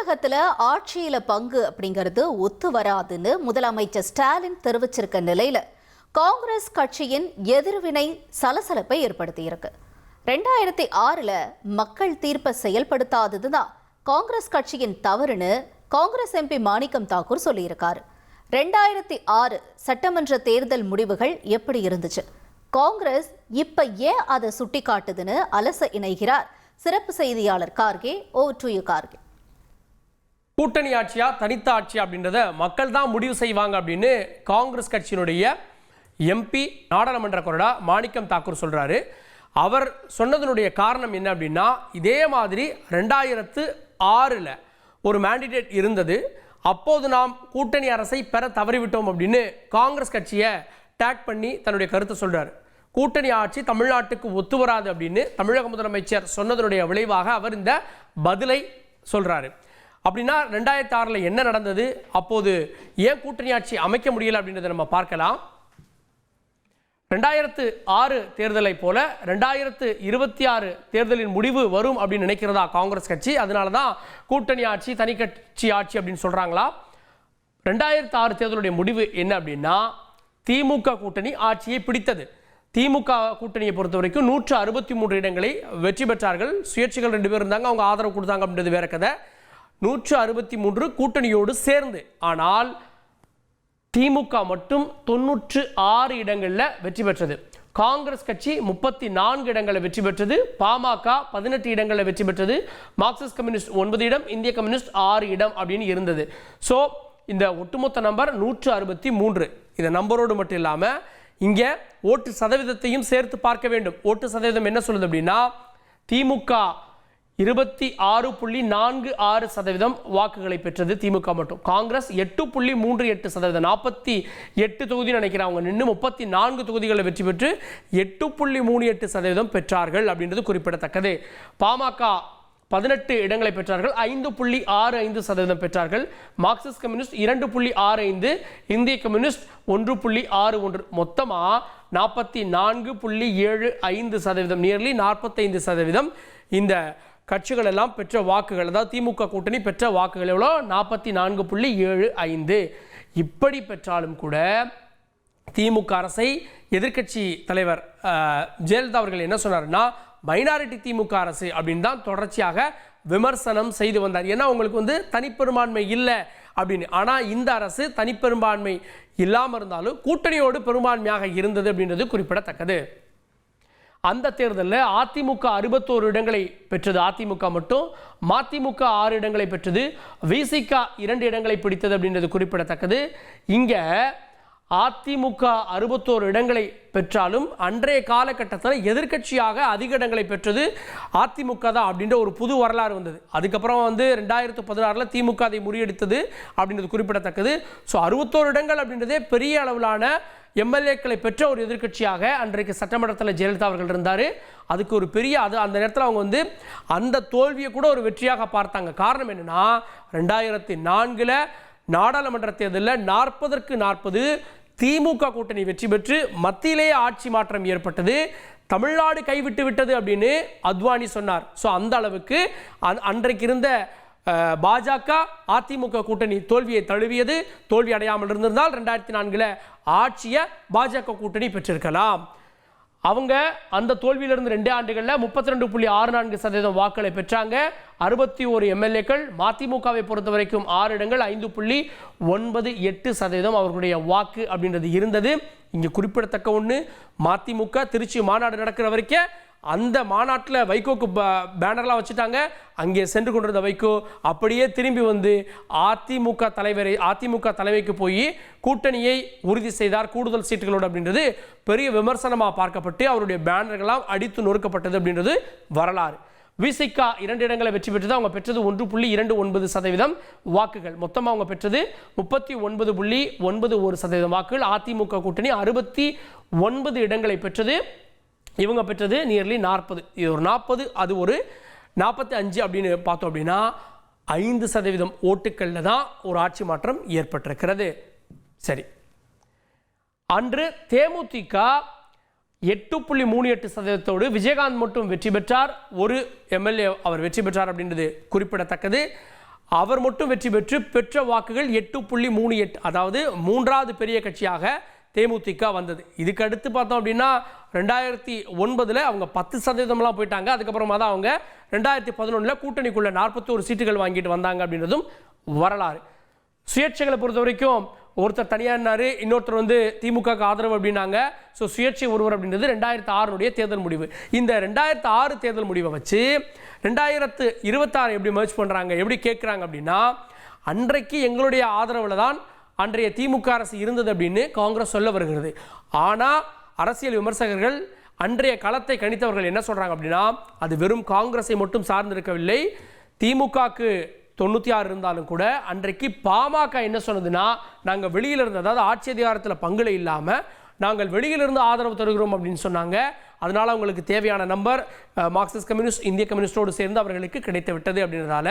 தமிழகத்துல ஆட்சியில பங்கு அப்படிங்கிறது ஒத்து வராதுன்னு முதலமைச்சர் ஸ்டாலின் தெரிவிச்சிருக்க நிலையில காங்கிரஸ் கட்சியின் எதிர்வினை சலசலப்பை ஏற்படுத்தியிருக்கு. 2006ல் மக்கள் தீர்ப்பை செயல்படுத்தாததுதான் காங்கிரஸ் கட்சியின் தவறுன்னு காங்கிரஸ் எம்பி மாணிக்கம் தாக்கூர் சொல்லியிருக்காரு. 2006 சட்டமன்ற தேர்தல் முடிவுகள் எப்படி இருந்துச்சு, காங்கிரஸ் இப்ப ஏன் அதை சுட்டி காட்டுதுன்னு அலச இணைகிறார் சிறப்பு செய்தியாளர் Kharge. Over to you Kharge. கூட்டணி ஆட்சியா தனித்த ஆட்சியா அப்படின்றத மக்கள் தான் முடிவு செய்வாங்க அப்படின்னு காங்கிரஸ் கட்சியினுடைய எம்பி நாடாளுமன்ற கொறடா மாணிக்கம் தாக்கூர் சொல்றாரு. அவர் சொன்னதனுடைய காரணம் என்ன அப்படின்னா, இதே மாதிரி 2006ல் ஒரு மேண்டிடேட் இருந்தது. அப்போது நாம் கூட்டணி அரசை பெற தவறிவிட்டோம் அப்படின்னு காங்கிரஸ் கட்சியை டேக் பண்ணி தன்னுடைய கருத்தை சொல்றாரு. கூட்டணி ஆட்சி தமிழ்நாட்டுக்கு ஒத்து வராது அப்படின்னு தமிழக முதலமைச்சர் சொன்னதனுடைய விளைவாக அவர் இந்த பதிலை சொல்றாரு. அப்படின்னா 2006ல் என்ன நடந்தது, அப்போது ஏன் கூட்டணி ஆட்சி அமைக்க முடியல அப்படின்றத நம்ம பார்க்கலாம். 2006 தேர்தலை போல 2026 தேர்தலின் முடிவு வரும் அப்படின்னு நினைக்கிறதா காங்கிரஸ் கட்சி. அதனால தான் கூட்டணி ஆட்சி தனி கட்சி ஆட்சி அப்படின்னு சொல்றாங்களா? 2006 தேர்தலுடைய முடிவு என்ன அப்படின்னா, திமுக கூட்டணி ஆட்சியை பிடித்தது. திமுக கூட்டணியை பொறுத்த வரைக்கும் 163 இடங்களை வெற்றி பெற்றார்கள். சுயேட்சைகள் 2 பேர் இருந்தாங்க, அவங்க ஆதரவு கொடுத்தாங்க அப்படின்றது வேற கதை. 163 கூட்டணியோடு சேர்ந்து. ஆனால் திமுக மட்டும் 96 இடங்களில் வெற்றி பெற்றது. காங்கிரஸ் கட்சி 34 இடங்களை வெற்றி பெற்றது. பாமக 18 இடங்களை வெற்றி பெற்றது. மார்க்சிஸ்ட் கம்யூனிஸ்ட் 9 இடம், இந்திய கம்யூனிஸ்ட் 6 இடம் அப்படின்னு இருந்தது. ஸோ இந்த ஒட்டுமொத்த நம்பர் 163. இந்த நம்பரோடு மட்டும் இல்லாமல் இங்கே ஓட்டு சதவீதத்தையும் சேர்த்து பார்க்க வேண்டும். ஓட்டு சதவீதம் என்ன சொல்லுது அப்படின்னா, திமுக 26.46% வாக்குகளை பெற்றது திமுக மட்டும். காங்கிரஸ் 8.38%, 48 தொகுதி நினைக்கிறேன் அவங்க நின்று 34 தொகுதிகளை வெற்றி பெற்று 8.38% பெற்றார்கள் அப்படின்றது குறிப்பிடத்தக்கது. பாமக 18 இடங்களை பெற்றார்கள், 5.65% பெற்றார்கள். மார்க்சிஸ்ட் கம்யூனிஸ்ட் 2.65, இந்திய கம்யூனிஸ்ட் 1.61, மொத்தமாக 44.75%, நியர்லி 45% இந்த கட்சிகள் எல்லாம் பெற்ற வாக்குகள், அதாவது திமுக கூட்டணி பெற்ற வாக்குகள் எவ்வளோ, 44.75. இப்படி பெற்றாலும் கூட திமுக அரசை எதிர்க்கட்சி தலைவர் ஜெயலலிதா அவர்கள் என்ன சொன்னார்னா, மைனாரிட்டி திமுக அரசு அப்படின்னு தான் தொடர்ச்சியாக விமர்சனம் செய்து வந்தார். ஏன்னா உங்களுக்கு தனிப்பெரும்பான்மை இல்லை அப்படின்னு. ஆனால் இந்த அரசு தனிப்பெரும்பான்மை இல்லாமல் இருந்தாலும் கூட்டணியோடு பெரும்பான்மையாக இருந்தது அப்படின்றது குறிப்பிடத்தக்கது. அந்த தேர்தலில் அதிமுக 61 இடங்களை பெற்றது, அதிமுக மட்டும். மதிமுக 6 இடங்களை பெற்றது. விசிக 2 இடங்களை பிடித்தது அப்படின்றது குறிப்பிடத்தக்கது. இங்கே அதிமுக 61 இடங்களை பெற்றாலும் அன்றைய காலகட்டத்தில் எதிர்க்கட்சியாக அதிக இடங்களை பெற்றது அதிமுக தான் அப்படின்ற ஒரு புது வரலாறு வந்தது. அதுக்கப்புறம் 2016ல் திமுக அதை முறியடித்தது அப்படின்றது குறிப்பிடத்தக்கது. ஸோ 61 இடங்கள் அப்படின்றதே பெரிய அளவிலான எம்எல்ஏக்களை பெற்ற ஒரு எதிர்க்கட்சியாக அன்றைக்கு சட்டமன்றத்தில் ஜெயலலிதா அவர்கள் இருந்தார். அதுக்கு ஒரு பெரிய அந்த நேரத்தில் அவங்க அந்த தோல்வியை கூட ஒரு வெற்றியாக பார்த்தாங்க. காரணம் என்னன்னா, 2004ல் நாடாளுமன்ற தேர்தலில் 40க்கு 40 திமுக கூட்டணி வெற்றி பெற்று மத்தியிலேயே ஆட்சி மாற்றம் ஏற்பட்டது. தமிழ்நாடு கைவிட்டு விட்டது அப்படின்னு அத்வானி சொன்னார். ஸோ அந்த அளவுக்கு அன்றைக்கு இருந்த பாஜக அதிமுக கூட்டணி தோல்வியை தழுவியது. தோல்வி அடையாமல் இருந்திருந்தால் 2004ல் ஆட்சியை பாஜக கூட்டணி பெற்றிருக்கலாம். அவங்க அந்த தோல்வியிலிருந்து 2 ஆண்டுகளில் 32.64% வாக்குகளை பெற்றாங்க. 61 எம்எல்ஏக்கள். மதிமுகவை பொறுத்த வரைக்கும் 6 இடங்கள், 5.98% அவர்களுடைய வாக்கு அப்படின்றது இருந்தது. இங்கே குறிப்பிடத்தக்க ஒன்று, மதிமுக திருச்சி மாநாடு நடக்கிற வரைக்கும் அந்த மாநாட்டில் வைகோக்கு பேனர்லாம் வச்சுட்டாங்க. அங்கே சென்று கொண்டிருந்த வைகோ அப்படியே திரும்பி அதிமுக தலைமைக்கு போய் கூட்டணியை உறுதி செய்தார் கூடுதல் சீட்டுகளோடு அப்படின்றது பெரிய விமர்சனமாக பார்க்கப்பட்டு அவருடைய பேனர்கள்லாம் அடித்து நொறுக்கப்பட்டது அப்படின்றது வரலாறு. விசிக 2 இடங்களை வெற்றி பெற்றது. அவங்க பெற்றது 1.29% வாக்குகள். மொத்தமாக அவங்க பெற்றது 39.91% வாக்குகள். அதிமுக கூட்டணி 69 இடங்களை பெற்றது. இவங்க பெற்றது நியர்லி 40. இது ஒரு 40, அது ஒரு 45 அப்படின்னு பார்த்தோம் அப்படின்னா 5% ஓட்டுக்களில் தான் ஒரு ஆட்சி மாற்றம் ஏற்பட்டிருக்கிறது. சரி, அன்று தேமுதிக 8.38% விஜயகாந்த் மட்டும் வெற்றி பெற்றார். ஒரு எம்எல்ஏ அவர் வெற்றி பெற்றார் அப்படின்றது குறிப்பிடத்தக்கது. அவர் மட்டும் வெற்றி பெற்று பெற்ற வாக்குகள் 8.38, அதாவது மூன்றாவது பெரிய கட்சியாக தேமுதிக வந்தது. இதுக்கு அடுத்து பார்த்தோம் அப்படின்னா 2009 அவங்க 10% போயிட்டாங்க. அதுக்கப்புறமா தான் அவங்க 2011 கூட்டணிக்குள்ள 41 சீட்டுகள் வாங்கிட்டு வந்தாங்க அப்படின்றதும் வரலாறு. சுயேட்சைகளை பொறுத்த வரைக்கும் ஒருத்தர் தனியானாரு, இன்னொருத்தர் வந்து திமுக ஆதரவு அப்படின்னாங்க. ஸோ சுயேட்சை ஒருவர் அப்படின்றது 2006 தேர்தல் முடிவு. இந்த 2006 தேர்தல் முடிவை வச்சு 2026 எப்படி மர்ஜ் பண்ணுறாங்க, எப்படி கேட்குறாங்க அப்படின்னா, அன்றைக்கு எங்களுடைய ஆதரவில் தான் அன்றைய திமுக அரசு இருந்தது அப்படின்னு காங்கிரஸ் சொல்ல வருகிறது. ஆனால் அரசியல் விமர்சகர்கள் அன்றைய களத்தை கணித்தவர்கள் என்ன சொல்கிறாங்க அப்படின்னா, அது வெறும் காங்கிரஸை மட்டும் சார்ந்திருக்கவில்லை. திமுகக்கு 96 இருந்தாலும் கூட அன்றைக்கு பாமக என்ன சொன்னதுன்னா, நாங்கள் வெளியிலிருந்து, அதாவது ஆட்சி அதிகாரத்தில் பங்குல இல்லாமல் நாங்கள் வெளியிலிருந்து ஆதரவு தருகிறோம் அப்படின்னு சொன்னாங்க. அதனால் அவங்களுக்கு தேவையான நம்பர் மார்க்சிஸ்ட் கம்யூனிஸ்ட், இந்திய கம்யூனிஸ்டோடு சேர்ந்து அவர்களுக்கு கிடைத்து விட்டது அப்படின்றதால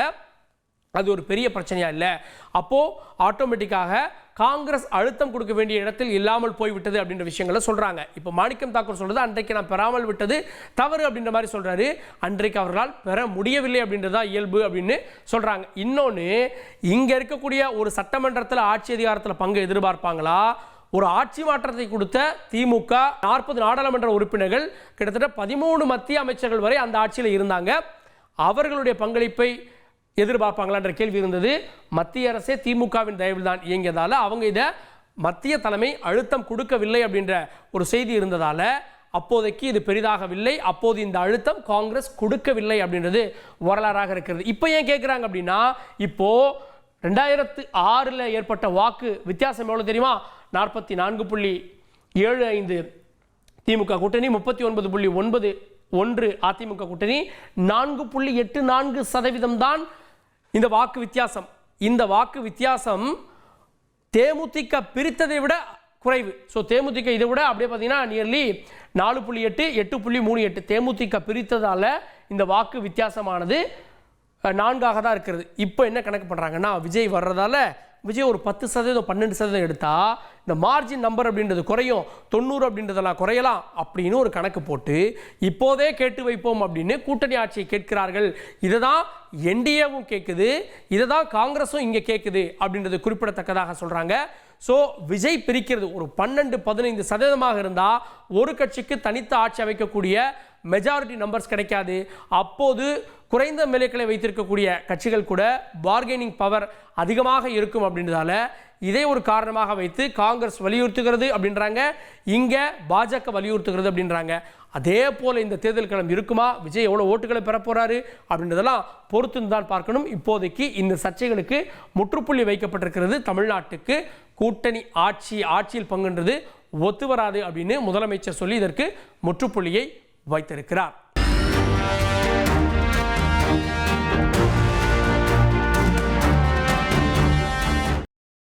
அது ஒரு பெரிய பிரச்சனையா இல்லை. அப்போது ஆட்டோமேட்டிக்காக காங்கிரஸ் அழுத்தம் கொடுக்க வேண்டிய இடத்தில் இல்லாமல் போய்விட்டது அப்படின்ற விஷயங்களை சொல்கிறாங்க. இப்போ மாணிக்கம் தாக்கூர் சொல்கிறது அன்றைக்கு நான் பெறாமல் விட்டது தவறு அப்படின்ற மாதிரி சொல்கிறாரு. அன்றைக்கு அவர்களால் பெற முடியவில்லை அப்படின்றதா இயல்பு அப்படின்னு சொல்கிறாங்க. இன்னொன்று, இங்கே இருக்கக்கூடிய ஒரு சட்டமன்றத்தில் ஆட்சி அதிகாரத்தில் பங்கு எதிர்பார்ப்பாங்களா? ஒரு ஆட்சி மாற்றத்தை கொடுத்த திமுக 40 நாடாளுமன்ற உறுப்பினர்கள், கிட்டத்தட்ட 13 மத்திய அமைச்சர்கள் வரை அந்த ஆட்சியில் இருந்தாங்க. அவர்களுடைய பங்களிப்பை எதிர்பார்ப்பாங்களான்ற கேள்வி இருந்தது. மத்திய அரசே திமுகவின் தயவில் தான் இயங்கியதால் அவங்க இதை மத்திய தலைமை அழுத்தம் கொடுக்கவில்லை அப்படின்ற ஒரு செய்தி இருந்ததால் அப்போதைக்கு இது பெரிதாகவில்லை. அப்போது இந்த அழுத்தம் காங்கிரஸ் கொடுக்கவில்லை அப்படின்றது வரலாறாக இருக்கிறது. இப்போ ஏன் கேட்குறாங்க அப்படின்னா, இப்போ 2006 ஏற்பட்ட வாக்கு வித்தியாசம் எவ்வளோ தெரியுமா? 44.75 திமுக கூட்டணி, 39.91 அதிமுக கூட்டணி, 4.84% தான் இந்த வாக்கு வித்தியாசம். இந்த வாக்கு வித்தியாசம் தேமுதிக பிரித்ததை விட குறைவு. ஸோ தேமுதிக இதை விட அப்படியே பார்த்தீங்கன்னா நியர்லி 4.8, 8.38 தேமுதிக பிரித்ததால் இந்த வாக்கு வித்தியாசமானது 4ஆக தான் இருக்கிறது. இப்போ என்ன கணக்கு பண்ணுறாங்கன்னா, விஜய் வர்றதால விஜய் ஒரு 10%, 12% எடுத்தால் இந்த மார்ஜின் நம்பர் அப்படின்றது குறையும், 90 அப்படின்றதெல்லாம் குறையலாம் அப்படின்னு ஒரு கணக்கு போட்டு இப்போதே கேட்டு வைப்போம் அப்படின்னு கூட்டணி ஆட்சியை கேட்கிறார்கள். இதை தான் என்டிஏவும் கேட்குது, இதை தான் காங்கிரஸும் இங்கே கேட்குது அப்படின்றது குறிப்பிடத்தக்கதாக சொல்கிறாங்க. ஸோ விஜய் பிரிக்கிறது ஒரு 12-15% இருந்தால் ஒரு கட்சிக்கு தனித்த ஆட்சி அமைக்கக்கூடிய மெஜாரிட்டி நம்பர்ஸ் கிடைக்காது. அப்போது குறைந்த மேலைகளை வைத்திருக்கக்கூடிய கட்சிகள் கூட பார்கெனிங் பவர் அதிகமாக இருக்கும் அப்படின்றதால இதை ஒரு காரணமாக வைத்து காங்கிரஸ் வலியுறுத்துகிறது அப்படின்றாங்க, இங்கே பாஜக வலியுறுத்துகிறது அப்படின்றாங்க. அதே போல் இந்த தேர்தல் களம் இருக்குமா? விஜய் எவ்வளோ ஓட்டுகளை பெற போகிறாரு அப்படின்றதெல்லாம் பொறுத்து தான் பார்க்கணும். இப்போதைக்கு இந்த சர்ச்சைகளுக்கு முற்றுப்புள்ளி வைக்கப்பட்டிருக்கிறது. தமிழ்நாட்டுக்கு கூட்டணி ஆட்சியில் பங்குன்றது ஒத்து வராது அப்படின்னு முதலமைச்சர் சொல்லி இதற்கு முற்றுப்புள்ளியை வைத்திருக்கிறார்.